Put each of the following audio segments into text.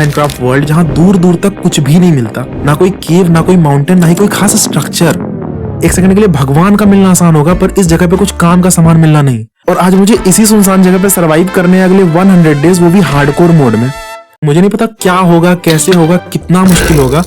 Minecraft world जहाँ दूर दूर तक कुछ भी नहीं मिलता, ना कोई केव, ना कोई माउंटेन, ना ही कोई खास स्ट्रक्चर। एक सेकंड के लिए भगवान का मिलना आसान होगा, पर इस जगह पे कुछ काम का सामान मिलना नहीं। और आज मुझे इसी सुनसान जगह पे सरवाइव करने हैं अगले 100 डेज, वो भी हार्डकोर मोड में। मुझे नहीं पता क्या होगा, कैसे होगा, कितना मुश्किल होगा,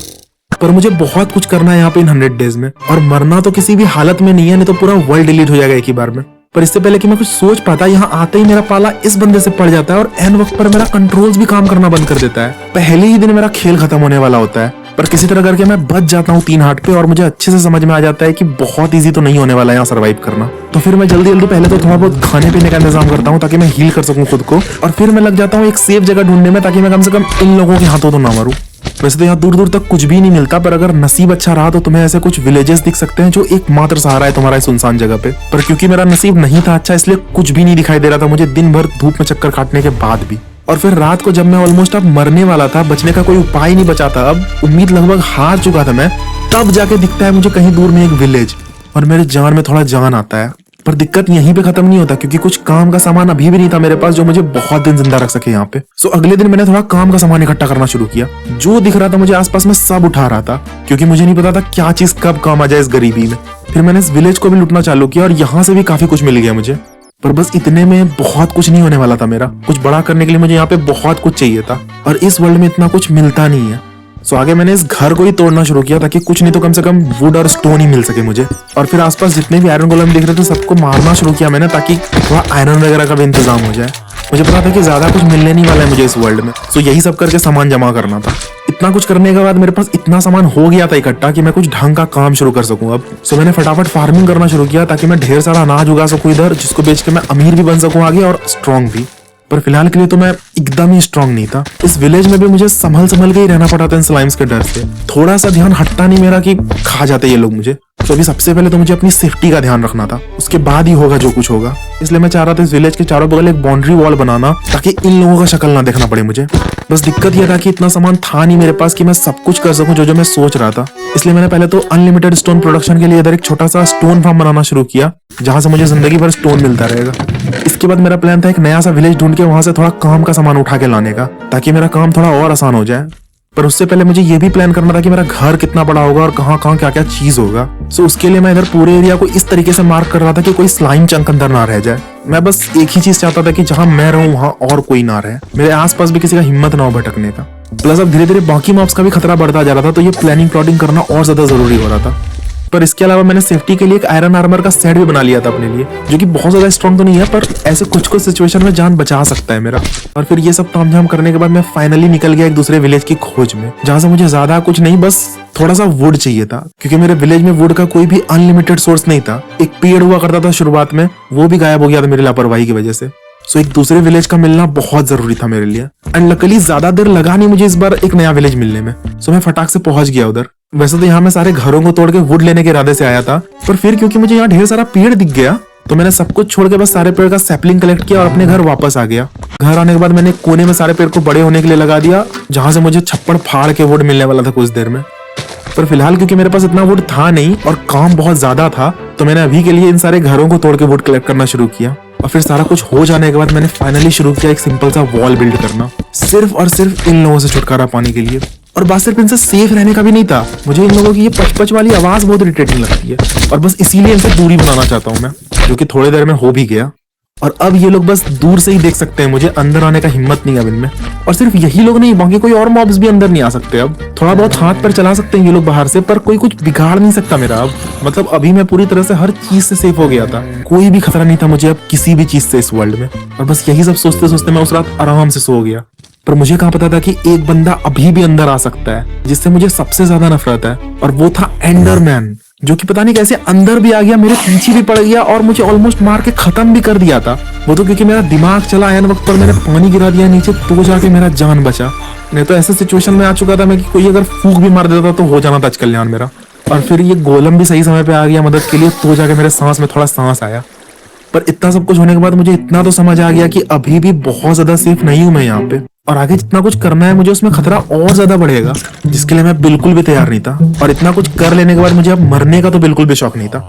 पर मुझे बहुत कुछ करना है यहाँ पे इन 100 डेज में। और मरना तो किसी भी हालत में नहीं है, नहीं तो पूरा वर्ल्ड डिलीट हो जाएगा एक ही बार में। पर इससे पहले कि मैं कुछ सोच पाता, यहाँ आते ही मेरा पाला इस बंदे से पड़ जाता है और एन वक्त पर मेरा कंट्रोल्स भी काम करना बंद कर देता है। पहले ही दिन मेरा खेल खत्म होने वाला होता है, पर किसी तरह करके मैं बच जाता हूँ 3 हार्ट पे। और मुझे अच्छे से समझ में आ जाता है कि बहुत इजी तो नहीं होने वाला यहाँ सरवाइव करना। तो फिर मैं जल्दी जल्दी पहले तो थोड़ा बहुत खाने पीने का इंतजाम करता हूँ ताकि मैं हील कर सकूँ खुद को। और फिर मैं लग जाता हूँ एक सेफ जगह ढूंढने में, ताकि मैं कम से कम इन लोगों के हाथों तो ना मरूं। वैसे तो यहाँ दूर दूर तक कुछ भी नहीं मिलता, पर अगर नसीब अच्छा रहा तो तुम्हें ऐसे कुछ विलेजेस दिख सकते हैं जो एकमात्र सहारा है तुम्हारा इस सुनसान जगह पे। पर क्योंकि मेरा नसीब नहीं था अच्छा, इसलिए कुछ भी नहीं दिखाई दे रहा था मुझे दिन भर धूप में चक्कर काटने के बाद भी। और फिर रात को जब मैं ऑलमोस्ट अब मरने वाला था, बचने का कोई उपाय नहीं बचा था, अब उम्मीद लगभग हार चुका था मैं, तब जाके दिखता है मुझे कहीं दूर में एक विलेज। और मेरे जान में थोड़ा जान आता है। पर दिक्कत यहीं पे खत्म नहीं होता, क्योंकि कुछ काम का सामान अभी भी नहीं था मेरे पास जो मुझे बहुत दिन जिंदा रख सके यहाँ पे। सो अगले दिन मैंने थोड़ा काम का सामान इकट्ठा करना शुरू किया। जो दिख रहा था मुझे आसपास में सब उठा रहा था, क्योंकि मुझे नहीं पता था क्या चीज कब काम आ जाए इस गरीबी में। फिर मैंने इस विलेज को भी लूटना चालू किया और यहाँ से भी काफी कुछ मिल गया मुझे। पर बस इतने में बहुत कुछ नहीं होने वाला था मेरा। कुछ बड़ा करने के लिए मुझे यहाँ पे बहुत कुछ चाहिए था, और इस वर्ल्ड में इतना कुछ मिलता नहीं है। सो आगे मैंने इस घर को ही तोड़ना शुरू किया, ताकि कुछ नहीं तो कम से कम वुड और स्टोन ही मिल सके मुझे। और फिर आसपास जितने भी आयरन गोलम दिख रहे थे सबको मारना शुरू किया मैंने, ताकि थोड़ा आयरन वगैरह का भी इंतजाम हो जाए। मुझे पता था कि ज्यादा कुछ मिलने नहीं वाला है मुझे इस वर्ल्ड में, सो यही सब करके सामान जमा करना था। इतना कुछ करने के बाद मेरे पास इतना सामान हो गया था इकट्ठा कि मैं कुछ ढंग का काम शुरू कर सकूं अब। सो मैंने फटाफट फार्मिंग करना शुरू किया, ताकि मैं ढेर सारा अनाज उगा सकूं इधर, जिसको बेच के मैं अमीर भी बन सकूं आगे और स्ट्रॉन्ग भी। पर फिलहाल के लिए तो मैं एकदम ही स्ट्रांग नहीं था। इस विलेज में भी मुझे संभल के ही रहना पड़ा था इन स्लाइम्स के डर से। थोड़ा सा ध्यान हटता नहीं मेरा कि खा जाते ये लोग मुझे। तो अभी सबसे पहले तो मुझे अपनी सेफ्टी का ध्यान रखना था, उसके बाद ही होगा जो कुछ होगा। इसलिए मैं चाह रहा था इस विलेज के चारों बगल एक बाउंड्री वॉल बनाना, ताकि इन लोगों का शक्ल ना देखना पड़े मुझे। बस दिक्कत यह था कि इतना सामान था नहीं मेरे पास कि मैं सब कुछ कर सकूं जो मैं सोच रहा था। इसलिए मैंने पहले तो अनलिमिटेड स्टोन प्रोडक्शन के लिए इधर एक छोटा सा स्टोन फार्म बनाना शुरू किया, जहां से मुझे जिंदगी भर स्टोन मिलता रहेगा। इसके बाद मेरा प्लान था एक नया सा विलेज ढूंढ के वहां से थोड़ा काम का सामान उठा के लाने का, ताकि मेरा काम थोड़ा और आसान हो जाए। पर उससे पहले मुझे ये भी प्लान करना था कि मेरा घर कितना बड़ा होगा और कहाँ कहाँ क्या क्या चीज होगा। सो उसके लिए मैं इधर पूरे एरिया को इस तरीके से मार्क कर रहा था कि कोई स्लाइम चंक अंदर ना रह जाए। मैं बस एक ही चीज चाहता था कि जहां मैं रहूं वहां और कोई ना रहे, मेरे आसपास भी किसी का हिम्मत ना हो भटकने का। प्लस अब धीरे धीरे बाकी मॉब्स का भी खतरा बढ़ता जा रहा था, तो ये प्लानिंग प्लॉटिंग करना और ज्यादा जरूरी हो रहा था। पर इसके अलावा मैंने सेफ्टी के लिए एक आयरन आर्मर का सेट भी बना लिया था अपने लिए, जो कि बहुत ज्यादा स्ट्रॉन्ग तो नहीं है, पर ऐसे कुछ कुछ सिचुएशन में जान बचा सकता है मेरा। और फिर ये सब तामझाम करने के बाद मैं फाइनली निकल गया एक दूसरे विलेज की खोज में, जहां से मुझे ज्यादा कुछ नहीं, बस थोड़ा सा वुड चाहिए था, क्योंकि मेरे विलेज में वुड का कोई भी अनलिमिटेड सोर्स नहीं था। एक पेड़ हुआ करता था शुरुआत में, वो भी गायब हो गया था मेरी लापरवाही की वजह से। सो एक दूसरे विलेज का मिलना बहुत जरूरी था मेरे लिए। एंड लकीली ज्यादा देर लगा नहीं मुझे इस बार एक नया विलेज मिलने में। सो मैं फटाक से पहुंच गया उधर। वैसे तो यहाँ मैं सारे घरों को तोड़ के वुड लेने के इरादे से आया था, पर फिर क्योंकि मुझे यहाँ ढेर सारा पेड़ दिख गया, तो मैंने सब कुछ छोड़ के बस सारे पेड़ का सैपलिंग कलेक्ट किया और अपने घर वापस आ गया। घर आने के बाद मैंने कोने में सारे पेड़ को बड़े होने के लिए लगा दिया, जहां से मुझे छप्पड़ फाड़ के वुड मिलने वाला था कुछ देर में। पर फिलहाल क्योंकि मेरे पास इतना वुड था नहीं और काम बहुत ज्यादा था, तो मैंने अभी के लिए इन सारे घरों को तोड़ के वुड कलेक्ट करना शुरू किया। और फिर सारा कुछ हो जाने के बाद मैंने फाइनली शुरू किया एक सिंपल सा वॉल बिल्ड करना, सिर्फ और सिर्फ इन लोगों से छुटकारा पाने के लिए। और बात सिर्फ इनसे सेफ रहने का भी नहीं था, मुझे इन लोगों की ये पच पच वाली आवाज बहुत इरिटेटिंग लगती है, और बस इसीलिए इनसे दूरी बनाना चाहता हूँ मैं, जो कि थोड़ी देर में हो भी गया। और अब ये लोग बस दूर से ही देख सकते हैं मुझे, अंदर आने का हिम्मत नहीं अब इनमें। और सिर्फ यही लोग नहीं, बाकी कोई और मॉब्स भी अंदर नहीं आ सकते। अब थोड़ा बहुत हाथ पर चला सकते हैं ये लोग बाहर से, पर कोई कुछ बिगाड़ नहीं सकता मेरा अब। मतलब अभी मैं पूरी तरह से हर चीज से सेफ हो गया था, कोई भी खतरा नहीं था मुझे अब किसी भी चीज से इस वर्ल्ड में। और बस यही सब सोचते सोचते मैं उस रात आराम से सो गया। पर मुझे कहाँ पता था कि एक बंदा अभी भी अंदर आ सकता है, जिससे मुझे सबसे ज्यादा नफरत है, और वो था एंडरमैन, जो कि पता नहीं कैसे अंदर भी आ गया, मेरे पीछे भी पड़ गया और मुझे ऑलमोस्ट मार के खत्म भी कर दिया था। वो तो क्योंकि मेरा दिमाग चला एन वक्त पर मैंने पानी गिरा दिया नीचे, तो जाके मेरा जान बचा। नहीं तो ऐसे सिचुएशन में आ चुका था मैं कि कोई अगर फूंक भी मार देता तो हो जाना था कल्याण मेरा। और फिर ये गोलम भी सही समय पे आ गया मदद के लिए, तो जाके मेरे सांस में थोड़ा सांस आया। पर इतना सब कुछ होने के बाद मुझे इतना तो समझ आ गया कि अभी भी बहुत ज्यादा सेफ नहीं हूं मैं यहाँ पे, और आगे जितना कुछ करना है मुझे उसमें खतरा और ज्यादा बढ़ेगा, जिसके लिए मैं बिल्कुल भी तैयार नहीं था। और इतना कुछ कर लेने के बाद मुझे अब मरने का तो बिल्कुल भी शौक नहीं था।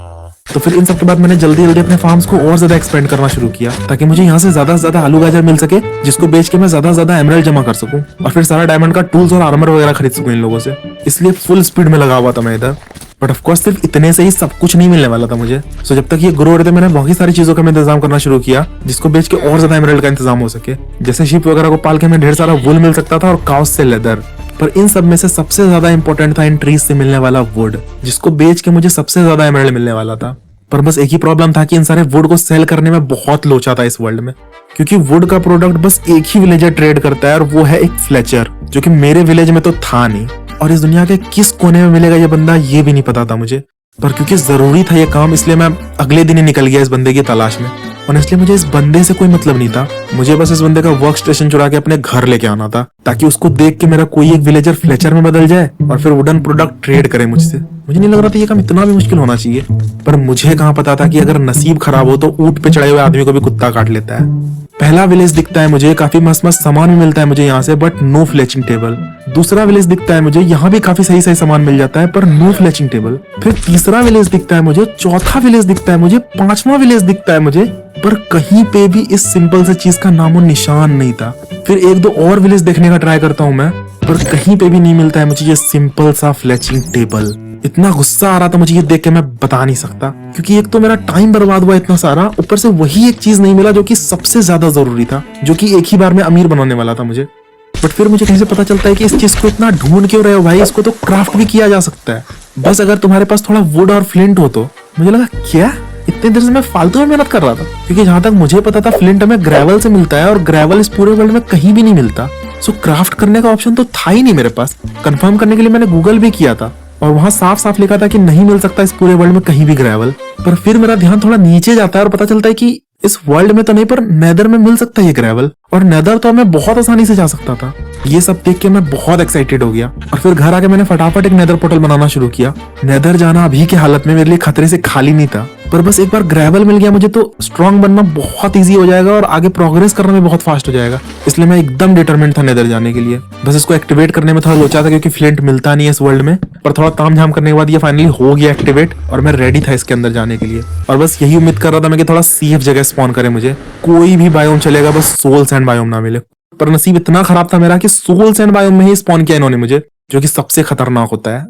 तो फिर इन सब के बाद मैंने जल्दी जल्दी अपने फार्म्स को और ज्यादा एक्सपेंड करना शुरू किया ताकि मुझे यहाँ से ज्यादा आलू गाजर मिल सके, जिसको बेच के मैं ज्यादा एमराल्ड जमा कर सकूं और फिर सारा डायमंड का टूल्स और आर्मर वगैरह खरीद सकूं इन लोगों से। इसलिए फुल स्पीड में लगा हुआ था मैं इधर। बट ऑफ कोर्स सिर्फ इतने से ही सब कुछ नहीं मिलने वाला था मुझे। सो जब तक ये ग्रो हो रहे थे मैंने बहुत सारी चीजों का मैं इंतजाम करना शुरू किया जिसको बेच के और ज्यादा एमराल्ड का इंतजाम हो सके। जैसे शीप वगैरह को पाल के मैं ढेर सारा वुल मिल सकता था और काउस से लेदर। पर इन सब में से सबसे ज्यादा इंपॉर्टेंट था इन ट्रीज से मिलने वाला वुड, जिसको बेच के मुझे सबसे ज्यादा एमराल्ड मिलने वाला था। पर बस एक ही प्रॉब्लम था कि इन सारे वुड को सेल करने में बहुत लोचा था इस वर्ल्ड में, क्योंकि वुड का प्रोडक्ट बस एक ही विलेजर ट्रेड करता है और वो है एक फ्लेचर, जो कि मेरे विलेज में तो था नहीं। और इस दुनिया के किस कोने में मिलेगा ये बंदा ये भी नहीं पता था मुझे। पर क्योंकि जरूरी था ये काम, इसलिए मैं अगले दिन ही निकल गया इस बंदे की तलाश में। और इसलिए मुझे इस बंदे से कोई मतलब नहीं था, मुझे बस इस बंदे का वर्क स्टेशन चुरा के अपने घर लेके आना था ताकि उसको देख के मेरा कोई एक विलेजर फ्लेचर में बदल जाए और फिर वुडन प्रोडक्ट ट्रेड करे मुझसे। मुझे नहीं लग रहा था ये काम इतना भी मुश्किल होना चाहिए, पर मुझे कहाँ पता था कि अगर नसीब खराब हो तो ऊंट पे चढ़े हुए आदमी को भी कुत्ता काट लेता है। पहला विलेज दिखता है मुझे, काफी मस्त मस्त सामान भी मिलता है मुझे यहाँ से, बट नो फ्लेचिंग टेबल। दूसरा विलेज दिखता है मुझे, यहाँ भी काफी सही सामान मिल जाता है पर नो फ्लेचिंग टेबल। फिर तीसरा विलेज दिखता है मुझे, चौथा विलेज दिखता है मुझे, पांचवा विलेज दिखता है मुझे, पर कहीं पे भी इस सिंपल से चीज का नामो निशान नहीं था। फिर एक दो और विलेज देखने का ट्राई करता हूँ मैं, पर कहीं पे भी नहीं मिलता है मुझे ये सिंपल सा फ्लेचिंग टेबल। इतना गुस्सा आ रहा था मुझे ये देख के मैं बता नहीं सकता, क्योंकि एक तो मेरा टाइम बर्बाद हुआ इतना सारा, ऊपर से वही एक चीज नहीं मिला जो कि सबसे ज्यादा जरूरी था, जो कि एक ही बार में अमीर बनाने वाला था मुझे। बट फिर मुझे कैसे पता चलता है कि इस चीज को इतना ढूंढ क्यों रहे हो भाई, इसको तो क्राफ्ट भी किया जा सकता है, बस अगर तुम्हारे पास थोड़ा वुड और फ्लिंट हो तो। मुझे लगा क्या इतने देर से मैं फालतू में मेहनत कर रहा था, क्योंकि जहां तक मुझे पता था फ्लिंट हमें ग्रेवल से मिलता है और ग्रेवल इस पूरे वर्ल्ड में कहीं भी नहीं मिलता। सो क्राफ्ट करने का ऑप्शन तो था ही नहीं मेरे पास। कंफर्म करने के लिए मैंने गूगल भी किया था और वहां साफ साफ लिखा था कि नहीं मिल सकता इस पूरे वर्ल्ड में कहीं भी ग्रेवल। पर फिर मेरा ध्यान थोड़ा नीचे जाता है और पता चलता है कि इस वर्ल्ड में तो नहीं पर नेदर में मिल सकता है ये ग्रेवल, और नेदर तो मैं बहुत आसानी से जा सकता था। ये सब देख के मैं बहुत एक्साइटेड हो गया और फिर घर आके मैंने फटाफट एक नेदर पोर्टल बनाना शुरू किया। नेदर जाना अभी के हालत में मेरे लिए खतरे से खाली नहीं था, पर बस एक बार ग्रेवल मिल गया मुझे तो स्ट्रॉन्ग बनना बहुत इजी हो जाएगा और आगे प्रोग्रेस करना भी बहुत फास्ट हो जाएगा। इसलिए मैं एकदम डिटरमिनेड था नेदर जाने के लिए। बस इसको एक्टिवेट करने में थोड़ा लोचा था क्योंकि फ्लिंट मिलता नहीं है इस वर्ल्ड में, पर थोड़ा तामझाम करने के बाद ये फाइनली हो गया एक्टिवेट और मैं रेडी था इसके अंदर जाने के लिए। और बस यही उम्मीद कर रहा था मैं कि थोड़ा सेफ जगह स्पॉन करे मुझे, कोई भी बायोम चलेगा बस सोल सैंड बायोम ना मिले। पर नसीब इतना खराब था मेरा कि सोल सैंड बायोम में ही स्पॉन किया इन्होंने मुझे, जो कि सबसे खतरनाक होता है।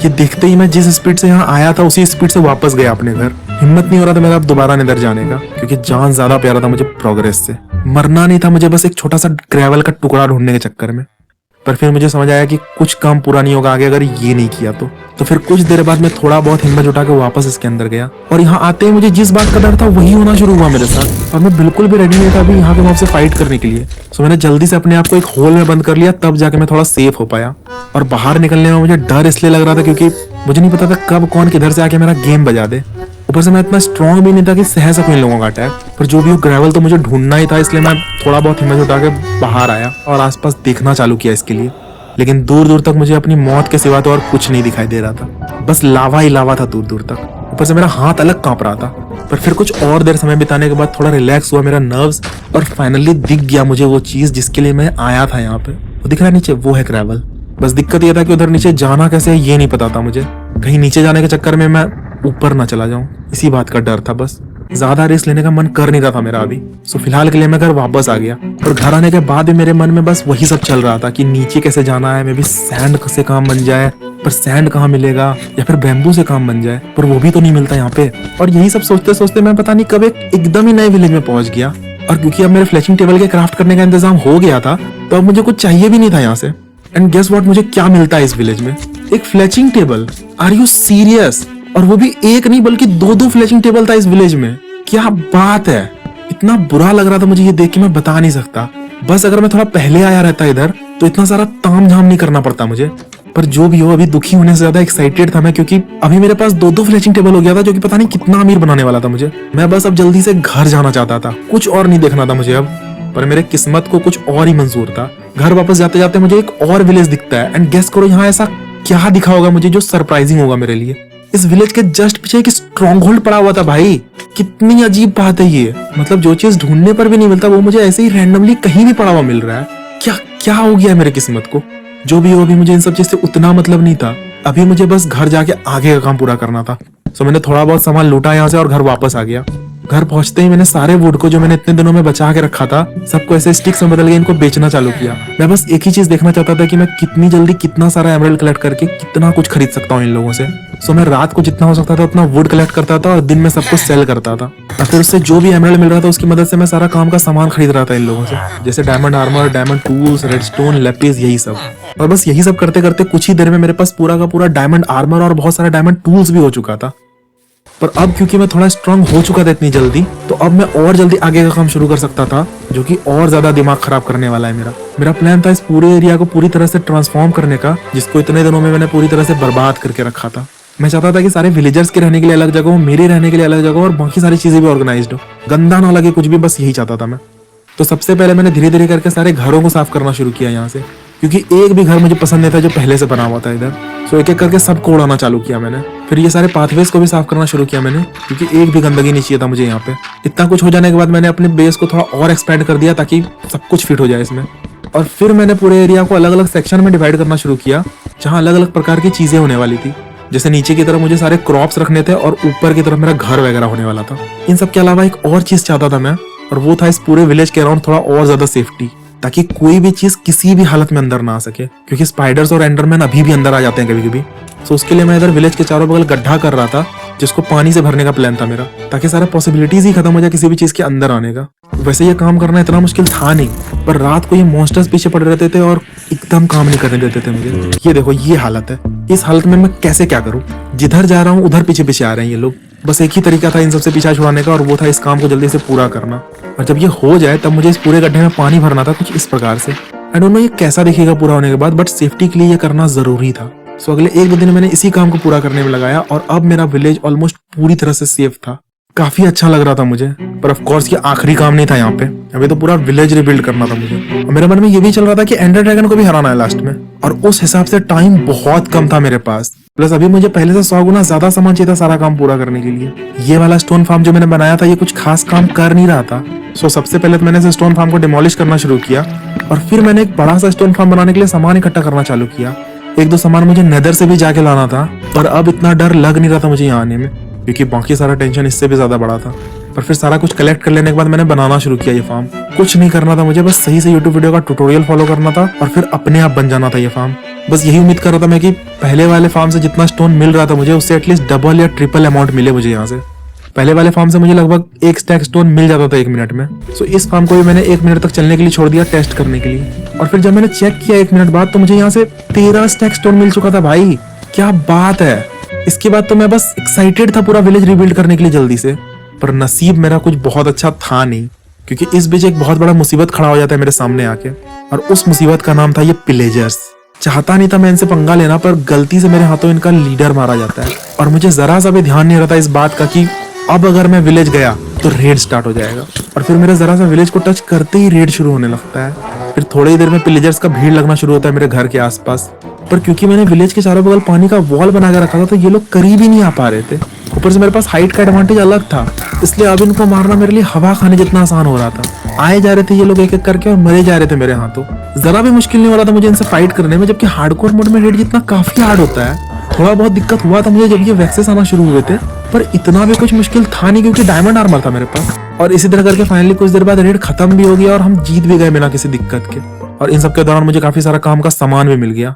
ये देखते ही मैं जिस स्पीड से यहाँ आया था उसी स्पीड से वापस गया अपने घर। हिम्मत नहीं हो रहा था मेरा अब दोबारा नेदर जाने का, क्योंकि जान ज्यादा प्यारा था मुझे प्रोग्रेस से। मरना नहीं था मुझे बस एक छोटा सा ग्रेवल का टुकड़ा ढूंढने के चक्कर में। पर फिर मुझे समझ आया कि कुछ काम पूरा नहीं होगा आगे अगर ये नहीं किया तो फिर कुछ देर बाद मैं थोड़ा बहुत हिम्मत जुटा के वापस इसके अंदर गया। और यहाँ आते ही मुझे जिस बात का डर था वही होना शुरू हुआ मेरे साथ, और मैं बिल्कुल भी रेडी नहीं था अभी यहाँ के मॉब से फाइट करने के लिए। सो मैंने जल्दी से अपने आप को एक होल में बंद कर लिया, तब जाके मैं थोड़ा सेफ हो पाया। और बाहर निकलने में मुझे डर इसलिए लग रहा था क्योंकि मुझे नहीं पता था कब कौन किधर से आके मेरा गेम बजा दे। ऊपर से मैं इतना स्ट्रॉन्ग भी नहीं था कि सह सकूं इन लोगों का अटैक, पर जो भी हो ग्रेवल तो मुझे ढूंढना ही था, इसलिए मैं थोड़ा बहुत हिम्मत उठा के बाहर आया और आसपास देखना चालू किया इसके लिए। लेकिन दूर दूर तक मुझे अपनी मौत के सिवा तो और कुछ नहीं दिखाई दे रहा था, बस लावा ही लावा था दूर दूर तक। ऊपर से मेरा हाथ अलग कांप रहा था। पर फिर कुछ और देर समय बिताने के बाद थोड़ा रिलैक्स हुआ मेरा नर्व्स, और फाइनली दिख गया मुझे वो चीज जिसके लिए मैं आया था यहाँ पे। वो दिख रहा है नीचे, वो है ग्रेवल। बस दिक्कत ये था कि उधर नीचे जाना कैसे है ये नहीं पता था मुझे, कहीं नीचे जाने के चक्कर में मैं ऊपर ना चला जाऊं, इसी बात का डर था। बस ज्यादा रिस्क लेने का मन कर नहीं रहा था मेरा अभी। सो फिलहाल के लिए मैं घर वापस आ गया, और घर आने के बाद भी मेरे मन में बस वही सब चल रहा था कि नीचे कैसे जाना है, मे भी सैंड से काम बन जाए, पर सैंड कहाँ मिलेगा, या फिर बैम्बू से काम बन जाए, पर वो भी तो नहीं मिलता यहाँ पे। और यही सब सोचते सोचते मैं पता नहीं कब एकदम ही नए विलेज में पहुंच गया। और क्योंकि अब मेरे फ्लेचिंग टेबल के क्राफ्ट करने का इंतजाम हो गया था तो अब मुझे कुछ चाहिए भी नहीं था यहाँ से। एंड गेस व्हाट, मुझे क्या मिलता है इस विलेज में? एक fletching table. Are you serious? और वो भी एक नहीं बल्कि दो फ्लेचिंग टेबल था इस विलेज में। क्या बात है! इतना बुरा लग रहा था मुझे ये देख के मैं बता नहीं सकता। बस अगर मैं थोड़ा पहले आया रहता इधर तो इतना सारा तामझाम नहीं करना पड़ता मुझे। पर जो भी हो, अभी दुखी होने से ज्यादा एक्साइटेड था मैं, क्योंकि अभी मेरे पास दो फ्लेचिंग टेबल हो गया था, जो कि पता नहीं कितना अमीर बनाने वाला था मुझे। मैं बस अब जल्दी से घर जाना चाहता था, कुछ और नहीं देखना था मुझे अब। पर मेरे किस्मत को कुछ और ही मंजूर था। घर वापस जाते जाते मुझे एक और विलेज दिखता है, एंड गेस करो यहाँ ऐसा क्या दिखा होगा मुझे जो सरप्राइजिंग होगा मेरे लिए। इस विलेज के जस्ट पीछे एक स्ट्रॉन्ग होल्ड पड़ा हुआ था भाई। कितनी अजीब बात है ये, मतलब जो चीज ढूंढने पर भी नहीं मिलता वो मुझे ऐसे ही रैंडमली कहीं भी पड़ा हुआ मिल रहा है। क्या क्या हो गया मेरे किस्मत को? जो भी हो, अभी मुझे इन सब चीज से उतना मतलब नहीं था। अभी मुझे बस घर जाके आगे का काम पूरा करना था। सो मैंने थोड़ा बहुत सामान लूटा यहाँ से और घर वापस आ गया। घर पहुंचते ही मैंने सारे वुड को जो मैंने इतने दिनों में बचा के रखा था सबको ऐसे स्टिक्स में बदल के इनको बेचना चालू किया। मैं बस एक ही चीज देखना चाहता था कि मैं कितनी जल्दी कितना सारा एमराल्ड कलेक्ट करके कितना कुछ खरीद सकता हूँ इन लोगों से। सो मैं रात को जितना हो सकता था उतना वुड कलेक्ट करता था और दिन में सबको सेल करता था, और फिर उससे जो भी एमराल्ड मिल रहा था उसकी मदद से मैं सारा काम का सामान खरीद रहा था इन लोगों से, जैसे diamond armour, diamond tools, redstone, lapis, यही सब। और बस यही सब करते करते कुछ ही देर में मेरे पास पूरा का पूरा डायमंड आर्मर और बहुत सारा डायमंड टूल्स भी हो चुका था। पर अब क्योंकि मैं थोड़ा स्ट्रांग हो चुका था इतनी जल्दी, तो अब मैं और जल्दी आगे का काम शुरू कर सकता था, जो कि और ज्यादा दिमाग खराब करने वाला है। मेरा प्लान था इस पूरे एरिया को पूरी तरह से ट्रांसफॉर्म करने का, जिसको इतने दिनों में मैंने पूरी तरह से बर्बाद करके रखा था। मैं चाहता था कि सारे विलेजर्स के रहने के लिए अलग जगह हो, मेरे रहने के लिए अलग जगह हो, और बाकी सारी चीजें भी ऑर्गेनाइज्ड हो, गंदा ना लगे कुछ भी, बस यही चाहता था मैं। तो सबसे पहले मैंने धीरे धीरे करके सारे घरों को साफ करना शुरू किया यहाँ से, क्योंकि एक भी घर मुझे पसंद नहीं था जो पहले से बना हुआ था इधर। सो एक एक करके सबको उड़ाना चालू किया मैंने। फिर ये सारे पाथवेज को भी साफ करना शुरू किया मैंने, क्योंकि एक भी गंदगी नहीं चाहिए था मुझे यहाँ पे। इतना कुछ हो जाने के बाद मैंने अपने बेस को थोड़ा और एक्सपेंड कर दिया ताकि सब कुछ फिट हो जाए इसमें। और फिर मैंने पूरे एरिया को अलग अलग सेक्शन में डिवाइड करना शुरू किया, जहाँ अलग अलग प्रकार की चीजें होने वाली थी। जैसे नीचे की तरफ मुझे सारे क्रॉप्स रखने थे और ऊपर की तरफ मेरा घर वगैरह होने वाला था। इन सब के अलावा एक और चीज चाहता था मैं, और वो था इस पूरे विलेज के अराउंड थोड़ा और ज्यादा सेफ्टी, ताकि कोई भी चीज किसी भी हालत में अंदर ना आ सके, क्योंकि स्पाइडर्स और एंडरमैन अभी भी अंदर आ जाते हैं कभी कभी। सो उसके लिए मैं इधर विलेज के चारों बगल गड्ढा कर रहा था, जिसको पानी से भरने का प्लान था मेरा, ताकि सारा पॉसिबिलिटीज ही खत्म हो जाए किसी भी चीज के अंदर आने का। वैसे ये काम करना इतना मुश्किल था नहीं, पर रात को ये मॉन्स्टर्स पीछे पड़े रहते थे और एकदम काम नहीं करने देते थे मुझे। ये देखो, ये हालत है। इस हालत में मैं कैसे क्या करूं? जिधर जा रहा हूँ उधर पीछे पीछे आ रहे हैं ये लोग। बस एक ही तरीका था इन सबसे पीछा छुड़ाने का, और वो था इस काम को जल्दी से पूरा करना। और जब ये हो जाए तब मुझे इस पूरे गड्ढे में पानी भरना था कुछ इस प्रकार से। आई डोंट नो ये कैसा दिखेगा पूरा होने के बाद, बट सेफ्टी के लिए ये करना जरूरी था। सो अगले एक दो दिन मैंने इसी काम को पूरा करने में लगाया, और अब मेरा विलेज ऑलमोस्ट पूरी तरह से सेफ था। काफी अच्छा लग रहा था मुझे, पर ऑफ कोर्स ये आखिरी काम नहीं था यहाँ पे। अभी तो पूरा विलेज रिबिल्ड करना था मुझे, और मेरे मन में ये भी चल रहा था कि एंडर ड्रैगन को भी हराना है लास्ट में, और उस हिसाब से टाइम बहुत कम था मेरे पास। प्लस अभी मुझे पहले से 100 गुना ज्यादा सामान चाहिए था सारा काम पूरा करने के लिए। ये वाला स्टोन फार्म जो मैंने बनाया था ये कुछ खास काम कर नहीं रहा था। सो सबसे पहले तो मैंने इस स्टोन फार्म को डिमोलिश करना शुरू किया, और फिर मैंने एक बड़ा सा स्टोन फार्म बनाने के लिए सामान इकट्ठा करना चालू किया। एक दो सामान मुझे नेदर से भी जाके लाना था, पर अब इतना डर लग नहीं रहा था मुझे यहाँ आने में, क्योंकि बाकी सारा टेंशन इससे भी ज्यादा बड़ा था। पर फिर सारा कुछ कलेक्ट कर लेने के बाद मैंने बनाना शुरू किया ये फार्म। कुछ नहीं करना था मुझे, बस सही से यूट्यूब वीडियो का ट्यूटोरियल फॉलो करना था, और फिर अपने आप बन जाना था ये फार्म। बस यही उम्मीद कर रहा था मैं कि पहले वाले फार्म से जितना स्टोन मिल रहा था मुझे, उससे एटलीस्ट डबल या ट्रिपल अमाउंट मिले मुझे यहाँ से। पहले वाले फार्म से मुझे लगभग 1 स्टैक स्टोन मिल जाता था 1 मिनट में। सो इस फार्म को भी मैंने 1 मिनट तक चलने के लिए छोड़ दिया, टेस्ट करने के लिए। और फिर जब मैंने चेक किया 1 मिनट बाद, तो मुझे यहाँ से 13 स्टैक स्टोन मिल चुका था भाई। क्या बात है! इसके बाद तो मैं बस एक्साइटेड था पूरा विलेज रिबिल्ड करने के लिए जल्दी से। पर नसीब मेरा कुछ बहुत अच्छा था नहीं, क्योंकि इस बीच एक बहुत बड़ा मुसीबत खड़ा हो जाता है मेरे सामने आके, और उस मुसीबत का नाम था ये पिलेजर्स। चाहता नहीं था मैं इनसे पंगा लेना, पर गलती से मेरे हाथों इनका लीडर मारा जाता है, और मुझे जरा सा भी ध्यान नहीं रहता इस बात का कि अब अगर मैं विलेज गया तो रेड स्टार्ट हो जाएगा। और फिर मेरे जरा सा विलेज को टच करते ही रेड शुरू होने लगता है। फिर थोड़ी देर में पिलेजर्स का भीड़ लगना शुरू होता है मेरे घर के आसपास। पर क्योंकि मैंने विलेज के चारों बगल पानी का वॉल बना के रखा था, तो ये लोग करीब ही नहीं आ पा रहे थे। ऊपर से मेरे पास हाइट का एडवांटेज अलग था, इसलिए अब इनको मारना मेरे लिए हवा खाने जितना आसान हो रहा था। आए जा रहे थे ये लोग एक एक करके और मरे जा रहे थे मेरे हाथों। जरा भी मुश्किल नहीं हो रहा था मुझे इनसे फाइट करने में, जबकि हार्डकोर मोड में रेड जितना काफी हार्ड होता है। थोड़ा बहुत दिक्कत हुआ था मुझे जब ये वैक्सेस आना शुरू हुए थे, पर इतना भी कुछ मुश्किल था नहीं, क्योंकि डायमंड आर्मर था मेरे पास। और इसी तरह करके फाइनली कुछ देर बाद रेड खत्म भी हो गया और हम जीत भी गए बिना किसी दिक्कत के। और इन सब के दौरान मुझे काफी सारा काम का सामान भी मिल गया।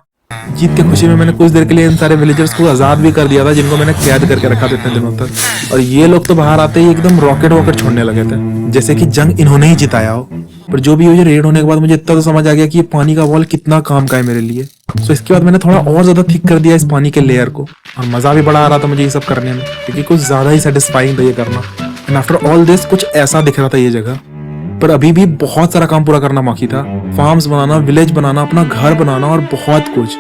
जीत की खुशी में मैंने कुछ देर के लिए इन सारे विलेजर्स को आजाद भी कर दिया था, जिनको मैंने कैद करके रखा था इतने दिनों तक। और ये लोग तो बाहर आते ही एकदम रॉकेट वॉकेट छोड़ने लगे थे, जैसे कि जंग इन्होंने ही जिताया हो। पर जो भी हुई, रेड होने के बाद मुझे इतना तो समझ आ गया कि ये पानी का वॉल कितना काम का है मेरे लिए। सो इसके बाद मैंने थोड़ा और ज्यादा थिक कर दिया इस पानी के लेयर को, और मजा भी बड़ा आ रहा था मुझे ये सब करने में, क्योंकि कुछ ज्यादा ही सेटिस्फाइंग था ये करना। एंड आफ्टर ऑल दिस कुछ ऐसा दिख रहा था ये जगह। पर अभी भी बहुत सारा काम पूरा करना बाकी था। फार्म्स बनाना, विलेज बनाना, अपना घर बनाना और बहुत कुछ।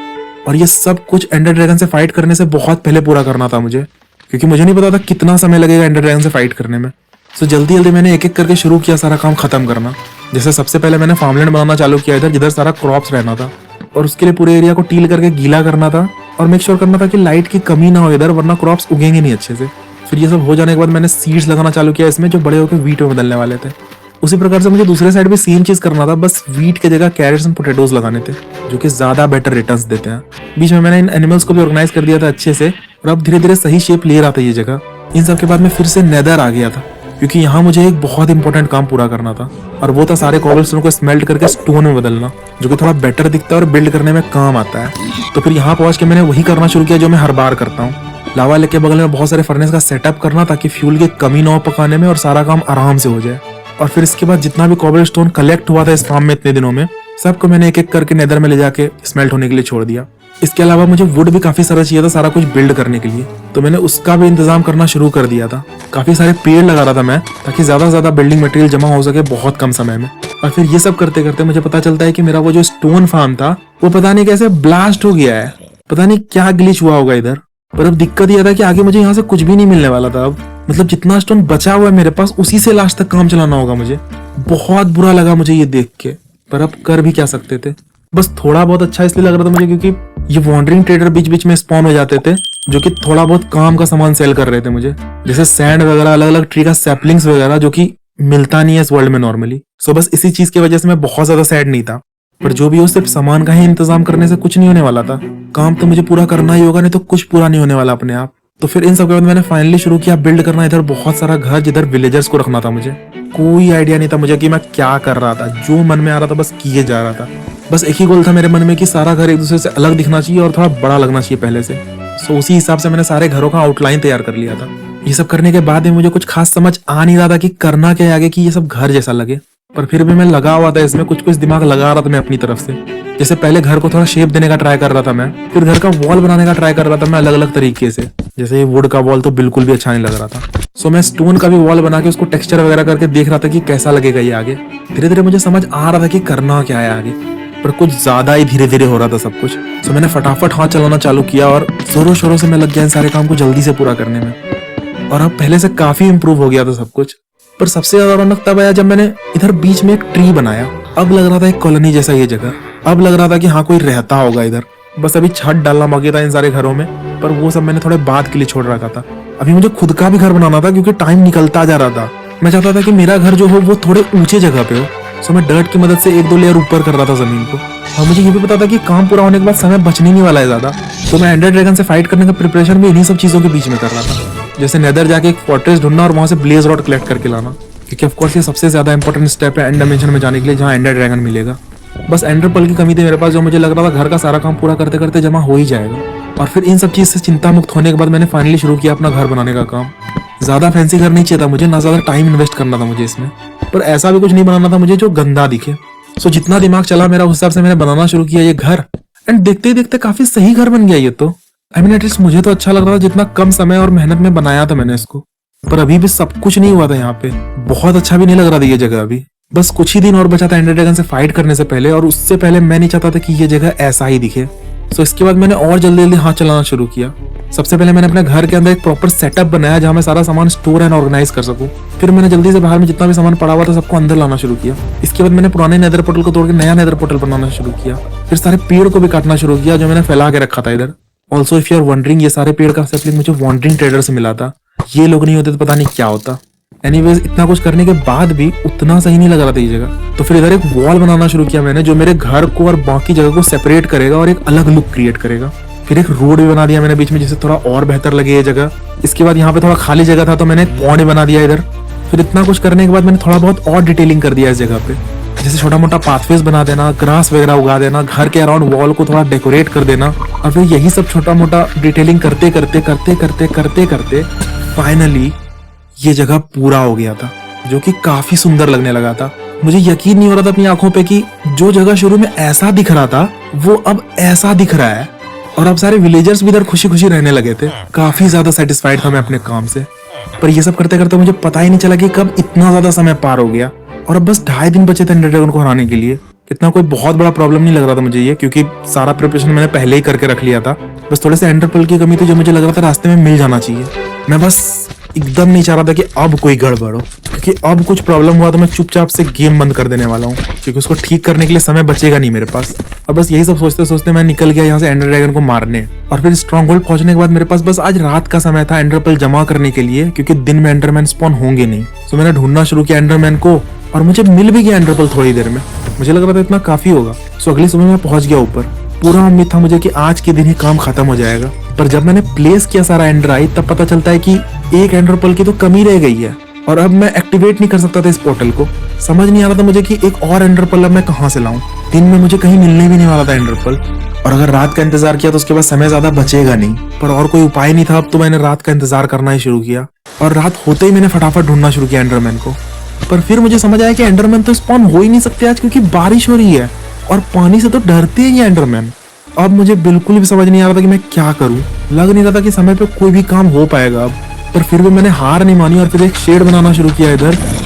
और ये सब कुछ एंडर ड्रैगन से फाइट करने से बहुत पहले पूरा करना था मुझे, क्योंकि मुझे नहीं पता था कितना समय लगेगा एंडर ड्रैगन से फाइट करने में। सो जल्दी जल्दी मैंने एक एक करके शुरू किया सारा काम खत्म करना। जैसे सबसे पहले मैंने फार्मलैंड बनाना चालू किया इधर, जिधर सारा क्रॉप्स रहना था, और उसके लिए पूरे एरिया को टील करके गीला करना था, और मेक श्योर करना था कि लाइट की कमी ना हो इधर, वरना क्रॉप्स उगेंगे नहीं अच्छे से। फिर ये सब हो जाने के बाद मैंने सीड्स लगाना चालू किया इसमें, जो बड़े होकर वीट में बदलने वाले थे। उसी प्रकार से मुझे दूसरे साइड भी सेम चीज करना था, बस वीट की जगह कैरेट्स एंड पोटैटोज लगाने थे, जो कि ज्यादा बेटर रिटर्न्स देते हैं। बीच में मैंने इन एनिमल्स को भी ऑर्गेनाइज कर दिया था अच्छे से और अब धीरे धीरे सही शेप ले रहा था ये जगह। इन सब के बाद मैं फिर से नेदर आ गया था क्योंकि यहाँ मुझे एक बहुत इंपॉर्टेंट काम पूरा करना था और वो था सारे कॉबलस्टोन को स्मेल्ट करके स्टोन में बदलना, जो कि थोड़ा बेटर दिखता है और बिल्ड करने में काम आता है। तो फिर यहाँ पहुंच के मैंने वही करना शुरू किया जो मैं हर बार करता हूँ, लावा लेक के बगल में बहुत सारे फर्नेस का सेटअप करना ताकि फ्यूल की कमी ना हो पकाने में और सारा काम आराम से हो जाए। और फिर इसके बाद जितना भी कॉबलस्टोन कलेक्ट हुआ था इस फार्म में इतने दिनों में, सबको मैंने एक एक करके नेदर में ले जाके स्मेल्ट होने के लिए छोड़ दिया। इसके अलावा मुझे वुड भी काफी सारा चाहिए था सारा कुछ बिल्ड करने के लिए, तो मैंने उसका भी इंतजाम करना शुरू कर दिया था। काफी सारे पेड़ लगा रहा था मैं ताकि ज्यादा से ज्यादा बिल्डिंग मटेरियल जमा हो सके बहुत कम समय में। और फिर ये सब करते करते मुझे पता चलता है कि मेरा वो जो स्टोन फार्म था वो पता नहीं कैसे ब्लास्ट हो गया है, पता नहीं क्या ग्लिच हुआ होगा इधर। पर अब दिक्कत यह था कि आगे मुझे यहाँ से कुछ भी नहीं मिलने वाला था। अब मतलब जितना स्टोन बचा हुआ है मेरे पास उसी से लास्ट तक काम चलाना होगा मुझे। बहुत बुरा लगा मुझे ये देख के, पर अब कर भी क्या सकते थे। बस थोड़ा बहुत अच्छा इसलिए लग रहा था मुझे क्योंकि ये वॉन्डरिंग ट्रेडर बीच बीच में स्पॉन हो जाते थे जो कि थोड़ा बहुत काम का सामान सेल कर रहे थे मुझे, जैसे सैंड वगैरह, अलग अलग ट्री का सैपलिंग्स वगैरह, जो कि मिलता नहीं है इस वर्ल्ड में नॉर्मली। सो बस इसी चीज की वजह से मैं बहुत ज्यादा सैड नहीं था। पर जो भी हो, सिर्फ सामान का ही इंतजाम करने से कुछ नहीं होने वाला था, काम तो मुझे पूरा करना ही होगा, नहीं तो कुछ पूरा नहीं होने वाला अपने आप। तो फिर इन सब के बाद मैंने फाइनली शुरू किया बिल्ड करना इधर बहुत सारा घर जिधर विलेजर्स को रखना था। मुझे कोई आइडिया नहीं था मुझे कि मैं क्या कर रहा था, जो मन में आ रहा था बस किए जा रहा था। बस एक ही गोल था मेरे मन में कि सारा घर एक दूसरे से अलग दिखना चाहिए और थोड़ा बड़ा लगना चाहिए पहले से। सो उसी हिसाब से मैंने सारे घरों का आउटलाइन तैयार कर लिया था। ये सब करने के बाद भी मुझे कुछ खास समझ आ नहीं रहा था कि करना क्या है आगे, कि ये सब घर जैसा लगे। पर फिर भी मैं लगा हुआ था इसमें, कुछ कुछ दिमाग लगा रहा था मैं अपनी तरफ से। जैसे पहले घर को थोड़ा शेप देने का ट्राई कर रहा था मैं, फिर घर का वॉल बनाने का ट्राई कर रहा था मैं अलग अलग तरीके से। जैसे ये वुड का वॉल तो बिल्कुल भी अच्छा नहीं लग रहा था, सो मैं स्टोन का भी वॉल बना के उसको टेक्सचर वगैरह करके देख रहा था कि कैसा लगेगा ये आगे। धीरे धीरे मुझे समझ आ रहा था कि करना क्या है आगे, पर कुछ ज्यादा ही धीरे धीरे हो रहा था सब कुछ। सो मैंने फटाफट हाथ चलाना चालू किया और जोरों शोरों से मैं लग गया इन सारे काम को जल्दी से पूरा करने में। और अब पहले से काफी इंप्रूव हो गया था सब कुछ। पर सबसे ज्यादा रौनक तब आया जब मैंने इधर बीच में एक ट्री बनाया। अब लग रहा था एक कॉलोनी जैसा ये जगह, अब लग रहा था कि हाँ कोई रहता होगा इधर। बस अभी छत डालना बाकी था इन सारे घरों में, पर वो सब मैंने थोड़े बाद के लिए छोड़ रखा था। अभी मुझे खुद का भी घर बनाना था क्योंकि टाइम निकलता जा रहा था। मैं चाहता था कि मेरा घर जो हो वो थोड़े ऊंचे जगह पे हो। सो मैं डर्ट की मदद से एक दो लेयर ऊपर कर रहा था जमीन को। और मुझे ये भी पता था कि काम पूरा होने के बाद समय बचने नहीं वाला है ज्यादा, तो मैं एंडर ड्रैगन से फाइट करने का प्रिपरेशन भी इन्हीं सब चीजों के बीच में कर रहा था। जैसे नेदर जाके एक फोर्ट्रेस ढूंढना और वहां से ब्लेज रॉड कलेक्ट करके लाना, क्योंकि ऑफ कोर्स ये सबसे ज्यादा इंपॉर्टेंट स्टेप है एंड डायमेंशन में जाने के लिए जहाँ एंडर ड्रैगन मिलेगा। बस एंडर पल की कमी थी मेरे पास, जो मुझे लग रहा था घर का सारा काम पूरा करते करते जमा हो ही जाएगा। और फिर इन सब चीज से चिंता मुक्त होने के बाद मैंने फाइनली शुरू किया अपना घर बनाने का काम। ज्यादा फैंसी घर नहीं चाहिए था मुझे, ना ज्यादा टाइम इन्वेस्ट करना था मुझे इसमें, पर ऐसा भी कुछ नहीं बनाना था मुझे जो गंदा दिखे। सो जितना दिमाग चला मेरा उस हिसाब से मैंने बनाना शुरू किया ये घर, एंड देखते ही देखते काफी सही घर बन गया ये तो। आई मीन एटलीस्ट मुझे तो अच्छा लग रहा था जितना कम समय और मेहनत में बनाया था मैंने इसको। पर अभी भी सब कुछ नहीं हुआ था यहाँ पे, बहुत अच्छा भी नहीं लग रहा था ये जगह अभी। बस कुछ ही दिन और बचा था एंडर ड्रैगन से फाइट करने से पहले, और उससे पहले मैं नहीं चाहता था कि ये जगह ऐसा ही दिखे। सो इसके बाद मैंने और जल्दी जल्दी हाथ चलाना शुरू किया। सबसे पहले मैंने अपने घर के अंदर एक प्रॉपर सेटअप बनाया जहां मैं सारा सामान स्टोर एंड ऑर्गेनाइज कर सकूं। फिर मैंने जल्दी से बाहर में जितना भी सामान पड़ा हुआ था सबको अंदर लाना शुरू किया। इसके बाद मैंने पुराने नेदर पोर्टल को तोड़ के नया नेदर पोर्टल बनाना शुरू किया। फिर सारे पेड़ को भी काटना शुरू किया जो मैंने फैला के रखा था इधर। Also if you are wondering, ये सारे पेड़ का सैपलिंग मुझे वॉन्डरिंग ट्रेडर से मिला था। ये लोग नहीं होते तो पता नहीं क्या होता। एनीवेज इतना कुछ करने के बाद भी उतना सही नहीं लग रहा था ये जगह, तो फिर इधर एक वॉल बनाना शुरू किया मैंने जो मेरे घर को और बाकी जगह को सेपरेट करेगा और एक अलग लुक क्रिएट करेगा। फिर एक रोड भी बना दिया मैंने बीच में जिससे थोड़ा और बेहतर लगे ये जगह। इसके बाद यहाँ पे थोड़ा खाली जगह था तो मैंने एक पॉन्ड बना दिया इधर। फिर इतना कुछ करने के बाद मैंने थोड़ा बहुत और डिटेलिंग कर दिया इस जगह पे, जैसे छोटा मोटा पाथवेज बना देना, ग्रास वगैरह उगा देना, घर के अराउंड वॉल को थोड़ा डेकोरेट कर देना। और फिर यही सब छोटा मोटा डिटेलिंग करते करते करते करते करते करते फाइनली ये जगह पूरा हो गया था, जो कि काफी सुंदर लगने लगा था। मुझे यकीन नहीं हो रहा था अपनी आंखों पे कि जो जगह शुरू में ऐसा दिख रहा था वो अब ऐसा दिख रहा है। और अब सारे विलेजर्स भी इधर खुशी खुशी रहने लगे थे। काफी ज्यादा सेटिस्फाइड था मैं अपने काम से। पर ये सब करते करते मुझे पता ही नहीं चला कि कब इतना ज्यादा समय पार हो गया। और अब बस 2.5 दिन बचे थे एंडर ड्रैगन को हराने के लिए। इतना कोई बहुत बड़ा प्रॉब्लम नहीं लग रहा था मुझे ये, क्योंकि सारा प्रिपरेशन मैंने पहले ही करके रख लिया था। बस थोड़े से एंडर पर्ल की कमी थी जो मुझे लग रहा था रास्ते में मिल जाना चाहिए। मैं बस एकदम नहीं चाह रहा था कि अब कोई गड़बड़ हो, क्योंकि अब कुछ प्रॉब्लम हुआ तो मैं चुपचाप से गेम बंद कर देने वाला हूँ, क्योंकि उसको ठीक करने के लिए समय बचेगा नहीं मेरे पास। और बस यही सब सोचते सोचते मैं निकल गया यहाँ से एंडर ड्रैगन को मारने। और फिर स्ट्रॉन्ग होल्ड पहुंचने के बाद मेरे पास बस आज रात का समय था एंडर पर्ल जमा करने के लिए, क्योंकि दिन में एंडरमैन स्पॉन होंगे नहीं। तो मैंने ढूंढना शुरू किया एंडरमैन को, और मुझे मिल भी गया एंडर पर्ल थोड़ी देर में। मुझे लग रहा था इतना काफी होगा। सो अगली सुबह मैं पहुंच गया ऊपर। पूरा उम्मीद था मुझे कि आज के दिन ही काम खत्म हो जाएगा। पर जब मैंने प्लेस किया सारा एंडर आई, तब पता चलता है कि एक एंडर पर्ल की तो कमी रह गई है और अब मैं एक्टिवेट नहीं कर सकता था इस पोर्टल को। समझ नहीं आ रहा था मुझे कि एक और एंडर पर्ल अब मैं कहाँ से लाऊं। दिन में मुझे कहीं मिलने भी नहीं वाला था एंडर पर्ल, और अगर रात का इंतजार किया तो उसके बाद समय ज्यादा बचेगा नहीं। पर और कोई उपाय नहीं था, अब तो मैंने रात का इंतजार करना ही शुरू किया और रात होते ही मैंने फटाफट ढूंढना शुरू किया एंडरमैन को। पर फिर मुझे समझ आया कि एंडरमैन तो स्पॉन हो ही नहीं सकते आज, क्योंकि बारिश हो रही है और पानी से तो डरते ही एंडरमैन। अब मुझे बिल्कुल भी समझ नहीं आ रहा था कि मैं क्या करूं। लग नहीं रहा था कि समय पे कोई भी काम हो पाएगा अब। पर फिर भी मैंने हार नहीं मानी और फिर एक शेड बनाना शुरू किया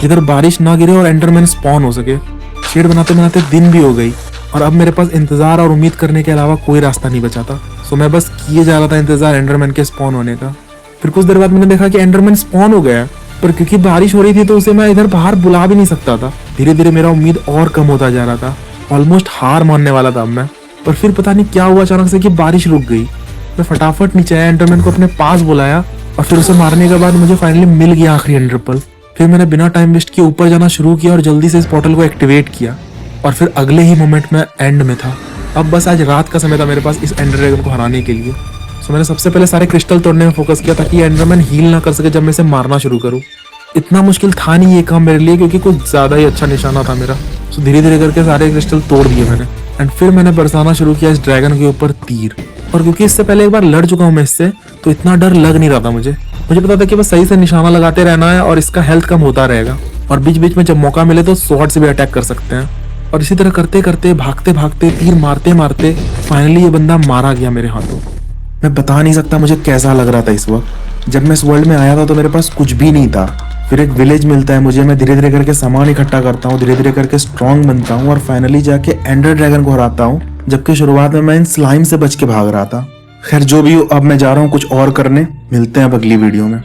इधर बारिश ना गिरे और एंडरमैन स्पॉन हो सके। शेड बनाते बनाते दिन भी हो गई और अब मेरे पास इंतजार और उम्मीद करने के अलावा कोई रास्ता नहीं बचा था। सो मैं बस किए जा रहा था इंतजार एंडरमैन के स्पॉन होने का। फिर कुछ देर बाद मैंने देखा कि एंडरमैन स्पॉन हो गया, पर क्योंकि बारिश हो रही थी तो उसे मैं इधर बाहर बुला भी नहीं सकता था। धीरे धीरे मेरा उम्मीद और कम होता जा रहा था, ऑलमोस्ट हार मानने वाला था मैं। पर फिर पता नहीं क्या हुआ अचानक से कि बारिश रुक गई। मैं फटाफट नीचे आया, एंडरमैन को अपने पास बुलाया और फिर उसे मारने के बाद मुझे फाइनली मिल गया आखिरी एंडर पर्ल। फिर मैंने बिना टाइम वेस्ट किए ऊपर जाना शुरू किया और जल्दी से इस पोर्टल को एक्टिवेट किया और फिर अगले ही मोमेंट में एंड में था। अब बस आज रात का समय था मेरे पास इस एंडर ड्रैगन को हराने के लिए। सो मैंने सबसे पहले सारे क्रिस्टल तोड़ने में फोकस किया ताकि एंडरमैन हील ना कर सके जब मैं इसे मारना शुरू करूं। इतना मुश्किल था नहीं ये काम मेरे लिए, क्योंकि कुछ ज्यादा ही अच्छा निशाना था मेरा। सो धीरे धीरे करके सारे क्रिस्टल तोड़ दिए मैंने एंड फिर मैंने बरसाना शुरू किया इस ड्रैगन के ऊपर तीर। और क्योंकि इससे पहले एक बार लड़ चुका हूं मैं इससे, तो इतना डर लग नहीं रहा था मुझे पता था कि बस सही से निशाना लगाते रहना है और इसका हेल्थ कम होता रहेगा और बीच बीच में जब मौका मिले तो स्वॉर्ड से भी अटैक कर सकते हैं। और इसी तरह करते करते भागते भागते तीर मारते मारते फाइनली ये बंदा मारा गया मेरे हाथों। मैं बता नहीं सकता मुझे कैसा लग रहा था इस वक्त। जब मैं इस वर्ल्ड में आया था तो मेरे पास कुछ भी नहीं था। फिर एक विलेज मिलता है मुझे, मैं धीरे धीरे करके सामान इकट्ठा करता हूँ, धीरे धीरे करके स्ट्रांग बनता हूँ और फाइनली जाके एंडर ड्रैगन को हराता हूँ, जबकि शुरुआत में मैं इन स्लाइम से बच के भाग रहा था। खैर जो भी हो, अब मैं जा रहा हूँ कुछ और करने। मिलते हैं अब अगली वीडियो में।